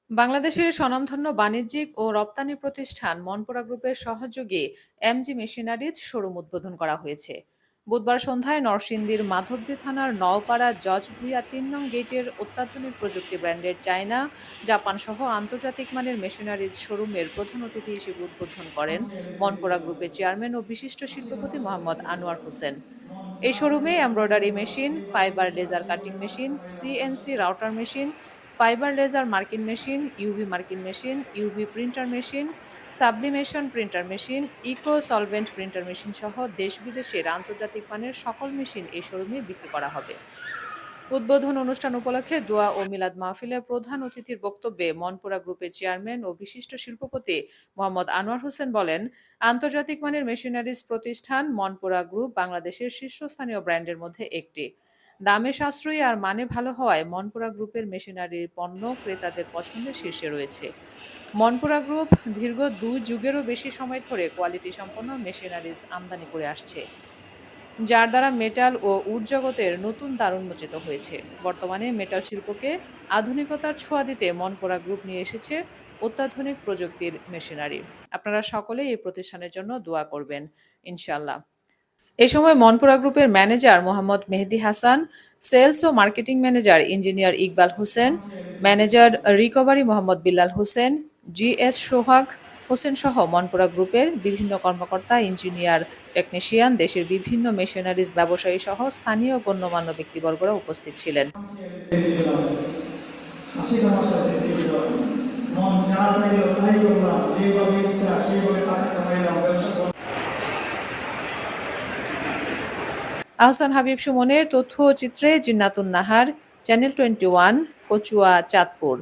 বাংলাদেশের স্বনামধন্য বাণিজ্যিক ও রপ্তানি প্রতিষ্ঠান মনপুরা গ্রুপের সহযোগী এমজি মেশিনারিজ শোরুম উদ্বোধন করা হয়েছে। বুধবার সন্ধ্যায় নরসিংদীর মাধবদী থানার নওপাড়া জজ ভুইয়া ৩ নং গেটের অত্যাধুনিক প্রযুক্তি ব্র্যান্ডের চায়না, জাপান সহ আন্তর্জাতিক মানের মেশিনারিজ শোরুমের প্রধান অতিথি হিসেবে উদ্বোধন করেন মনপুরা গ্রুপের চেয়ারম্যান ও বিশিষ্ট শিল্পপতি মোহাম্মদ আনোয়ার হোসেন। এই শোরুমে embroidery machine, fibre laser cutting machine, CNC router machine, fibre laser marking machine, UV marking machine, UV printer machine, sublimation printer machine, eco solvent printer machine সহ দেশ বিদেশের আন্তর্জাতিক মানের সকল মেশিন এই শোরুমে বিক্রি করা হবে। উদ্বোধন অনুষ্ঠান উপলক্ষে দোয়া ও মিলাদ মাহফিলে প্রধান অতিথির বক্তব্যে মনপুরা গ্রুপের চেয়ারম্যান ও বিশিষ্ট শিল্পপতি মোহাম্মদ আনোয়ার হোসেন বলেন, আন্তর্জাতিক মানের মেশিনারিজ প্রতিষ্ঠান মনপুরা গ্রুপ বাংলাদেশের শীর্ষস্থানীয় ব্র্যান্ডের মধ্যে একটি। দামে সাশ্রয়ী আর মানে ভালো হওয়ায় মনপুরা গ্রুপের মেশিনারির পণ্য ক্রেতাদের পছন্দের শীর্ষে রয়েছে। মনপুরা গ্রুপ দীর্ঘ ২ যুগেরও বেশি সময় ধরে কোয়ালিটি সম্পন্ন মেশিনারিজ আমদানি করে আসছে, যার দ্বারা মেটাল ও উড জগতের নতুন দ্বার উন্মোচিত হয়েছে। বর্তমানে মেটাল শিল্পকে আধুনিকতার ছোঁয়া দিতে মনপুরা গ্রুপ নিয়ে এসেছে অত্যাধুনিক প্রযুক্তির মেশিনারি। আপনারা সকলে এই প্রতিষ্ঠানের জন্য দোয়া করবেন, ইনশাআল্লাহ। এ সময় মনপুরা গ্রুপের ম্যানেজার মোহাম্মদ মেহেদী হাসান, সেলস ও marketing manager engineer Iqbal Hossain, manager recovery Mohammad Billal Hossain, GS Sohag Hossain সহ মনপুরা গ্রুপের বিভিন্ন কর্মকর্তা, ইঞ্জিনিয়ার, টেকনিশিয়ান, দেশের বিভিন্ন মেশিনারিজ ব্যবসায়ী সহ স্থানীয় গণ্যমান্য ব্যক্তিবর্গরা উপস্থিত ছিলেন। আহসান হাবিব সুমনের তথ্য ও চিত্রে জিন্নাতুন নাহার, চ্যানেল 21, কচুয়া, চাঁদপুর।